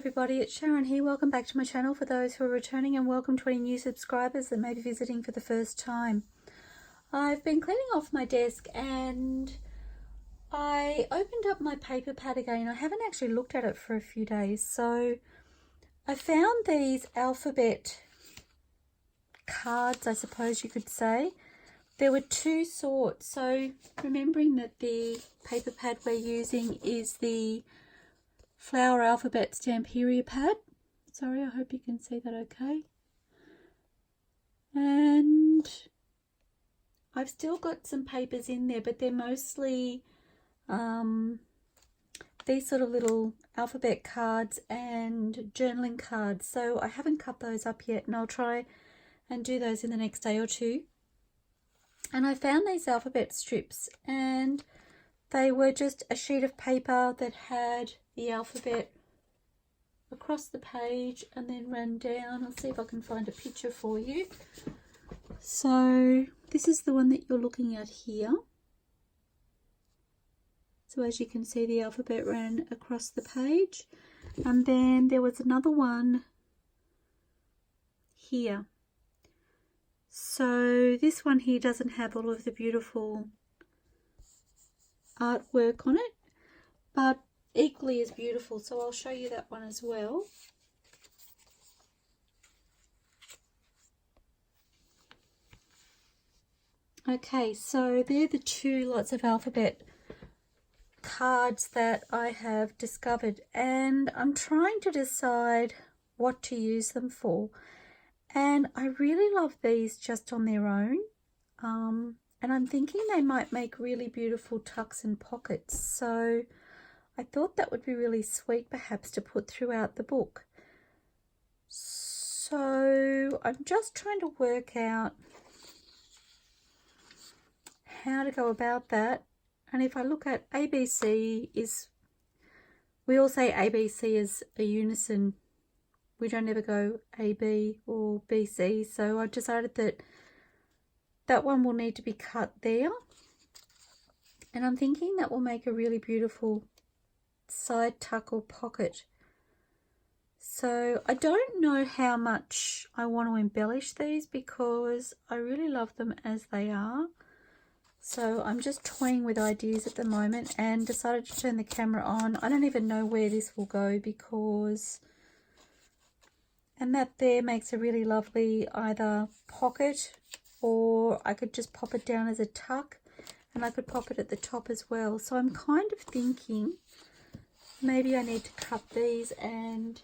everybody, it's Sharon here. Welcome back to my channel for those who are returning, and welcome to any new subscribers that may be visiting for the first time. I've been cleaning off my desk and I opened up my paper pad again. I haven't actually looked at it for a few days, so I found these alphabet cards, I suppose you could say. There were two sorts, so remembering that the paper pad we're using is the Flower Alphabet Stamperia pad. Sorry, I hope you can see that okay. And I've still got some papers in there, but they're mostly these sort of little alphabet cards and journaling cards. So I haven't cut those up yet, and I'll try and do those in the next day or two. And I found these alphabet strips, and they were just a sheet of paper that had the alphabet across the page and then ran down. I'll see if I can find a picture for you. So this is the one that you're looking at here. So as you can see, the alphabet ran across the page. And then there was another one here. So this one here doesn't have all of the beautiful artwork on it, but equally as beautiful, so I'll show you that one as well. Okay, so they're the two lots of alphabet cards that I have discovered, and I'm trying to decide what to use them for. And I really love these just on their own, and I'm thinking they might make really beautiful tucks and pockets, so I thought that would be really sweet perhaps to put throughout the book. So I'm just trying to work out how to go about that. And if I look at ABC, we all say ABC is a unison. We don't ever go AB or BC. So I decided that that one will need to be cut there. And I'm thinking that will make a really beautiful side tuck or pocket. So I don't know how much I want to embellish these because I really love them as they are. So I'm just toying with ideas at the moment and decided to turn the camera on. I don't even know where this will go because, and that there makes a really lovely either pocket, or I could just pop it down as a tuck, and I could pop it at the top as well. So I'm kind of thinking maybe I need to cut these and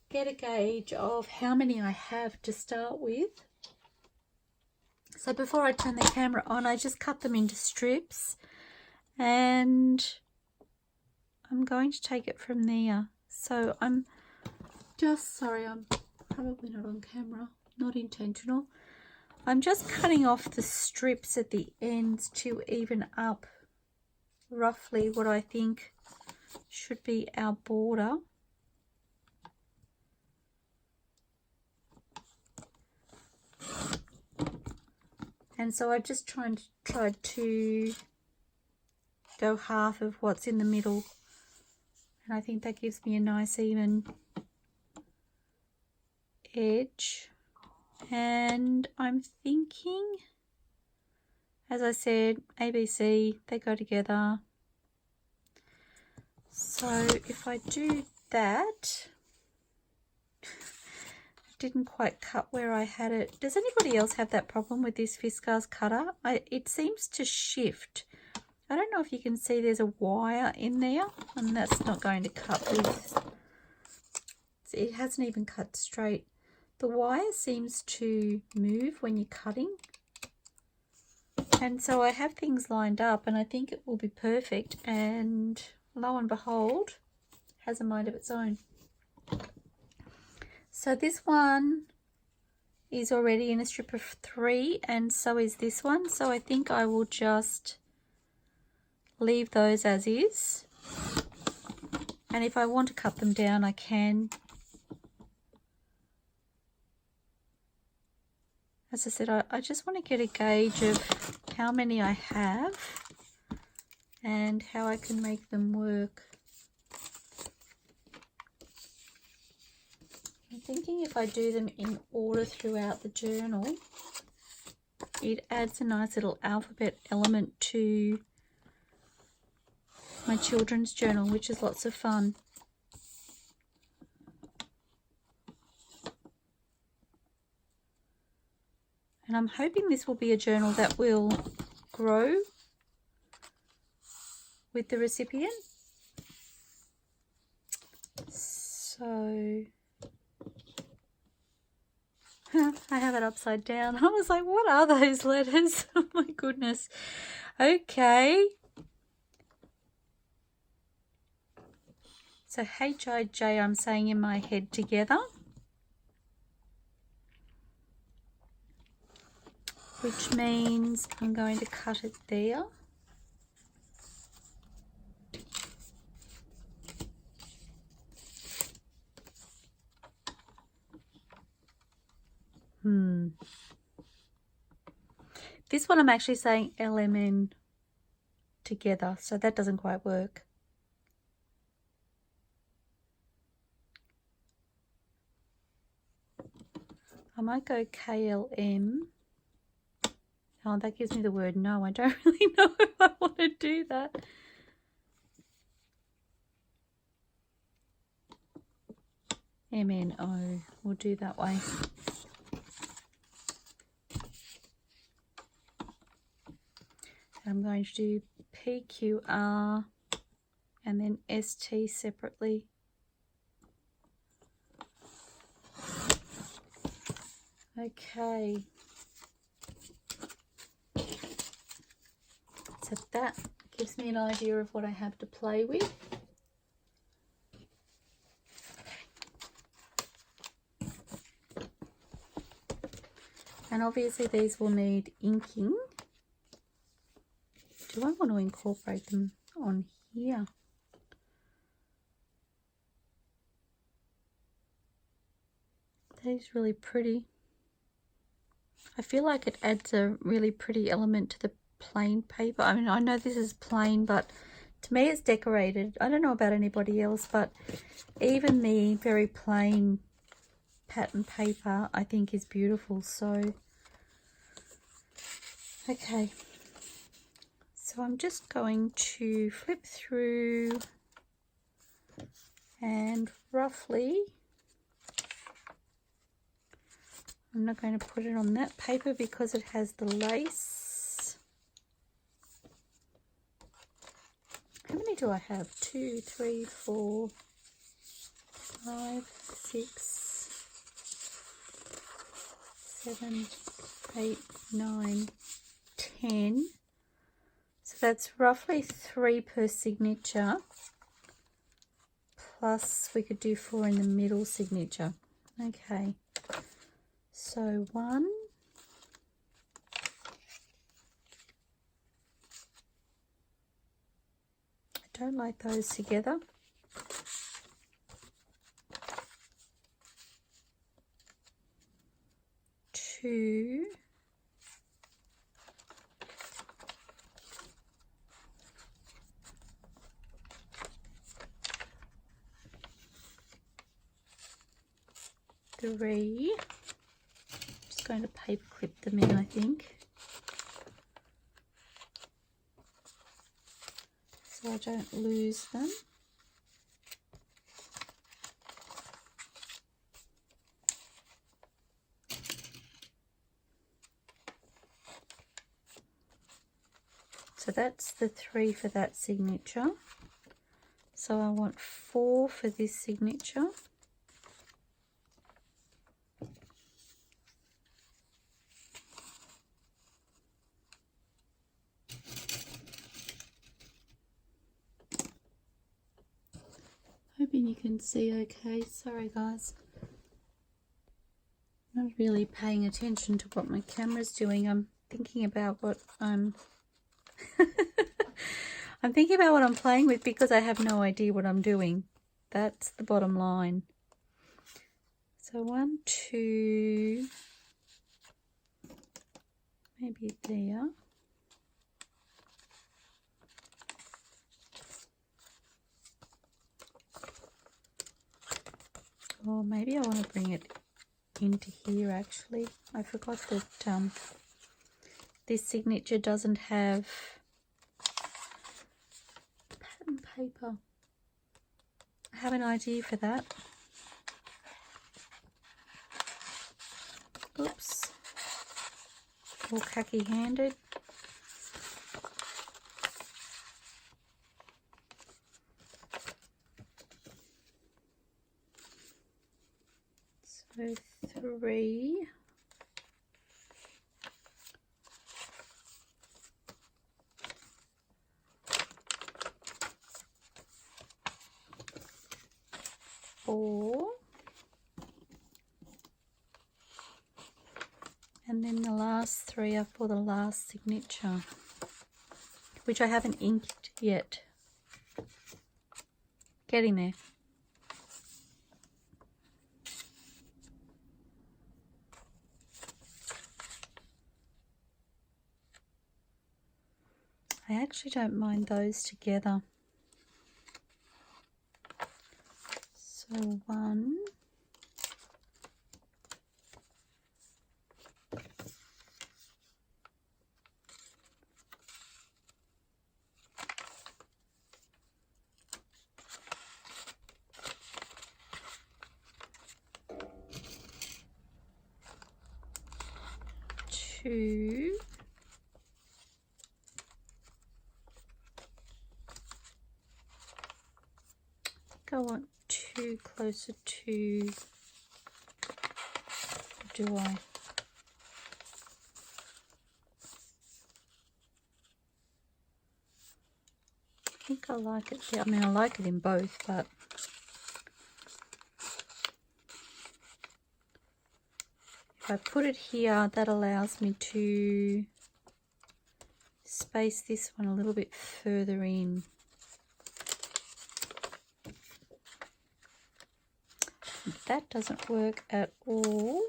get a gauge of how many I have to start with. So before I turn the camera on, I just cut them into strips, and I'm going to take it from there. So I'm just, sorry, I'm probably not on camera, not intentional. I'm just cutting off the strips at the ends to even up roughly what I think should be our border. And so I just tried to go half of what's in the middle, and I think that gives me a nice even edge. And I'm thinking, as I said, ABC, they go together. So if I do that, didn't quite cut where I had it. Does anybody else have that problem with this Fiskars cutter? It seems to shift. I don't know if you can see there's a wire in there, and that's not going to cut with, it hasn't even cut straight. The wire seems to move when you're cutting, and so I have things lined up and I think it will be perfect, and lo and behold, has a mind of its own. So this one is already in a strip of 3, and so is this one. So I think I will just leave those as is. And if I want to cut them down, I can. As I said, I just want to get a gauge of how many I have and how I can make them work. thinking if I do them in order throughout the journal, it adds a nice little alphabet element to my children's journal, which is lots of fun. And I'm hoping this will be a journal that will grow with the recipient. So I have it upside down. I was like, what are those letters? Oh my goodness. Okay. So H-I-J I'm saying in my head together, which means I'm going to cut it there. This one I'm actually saying LMN together, so that doesn't quite work. I might go KLM. Oh, that gives me the word no. I don't really know if I want to do that. MNO. We'll do that way. I'm going to do PQR and then ST separately. Okay. So that gives me an idea of what I have to play with. And obviously these will need inking. Do I want to incorporate them on here? That is really pretty. I feel like it adds a really pretty element to the plain paper. I mean, I know this is plain, but to me it's decorated. I don't know about anybody else, but even the very plain pattern paper I think is beautiful. So, okay. So I'm just going to flip through and roughly, I'm not going to put it on that paper because it has the lace. How many do I have? 2, 3, 4, 5, 6, 7, 8, 9, 10. So that's roughly 3 per signature. Plus we could do 4 in the middle signature. Okay. So 1, I don't like those together. 2, 3. Just going to paper clip them in, I think, so I don't lose them. So that's the 3 for that signature. So I want 4 for this signature. Hoping you can see okay. Sorry guys. Not really paying attention to what my camera's doing. I'm thinking about what I'm I'm thinking about what I'm playing with because I have no idea what I'm doing. That's the bottom line. So 1, 2, maybe there. Or maybe I want to bring it into here actually. I forgot that this signature doesn't have pattern paper. I have an idea for that. Oops. All khaki handed. So 3. And then the last 3 are for the last signature, which I haven't inked yet. Getting there. I actually don't mind those together. So 1, 2, I want 2 closer to, do I? I think I like it. Yeah, I mean, I like it in both, but if I put it here, that allows me to space this one a little bit further in. That doesn't work at all.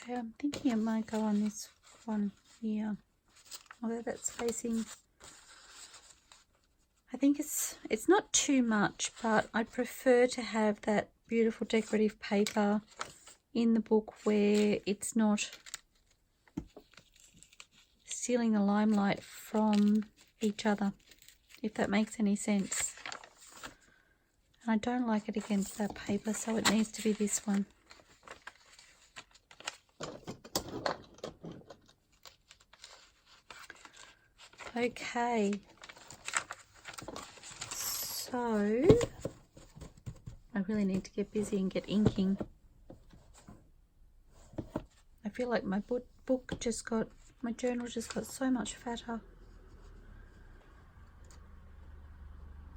Okay, I'm thinking it might go on this one here, although that's facing, I think it's not too much, but I prefer to have that beautiful decorative paper in the book where it's not stealing the limelight from each other, if that makes any sense. And I don't like it against that paper, so it needs to be this one. Okay, so I really need to get busy and get inking. I feel like my book just got, my journal just got so much fatter.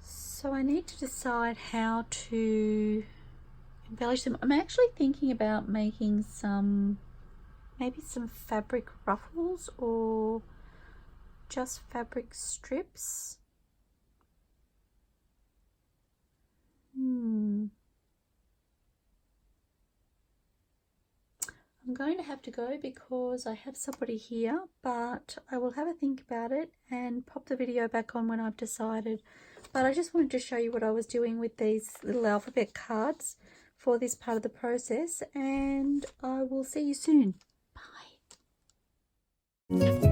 So I need to decide how to embellish them. I'm actually thinking about making maybe some fabric ruffles or just fabric strips. I'm going to have to go because I have somebody here, but I will have a think about it and pop the video back on when I've decided. But I just wanted to show you what I was doing with these little alphabet cards for this part of the process, and I will see you soon. Bye.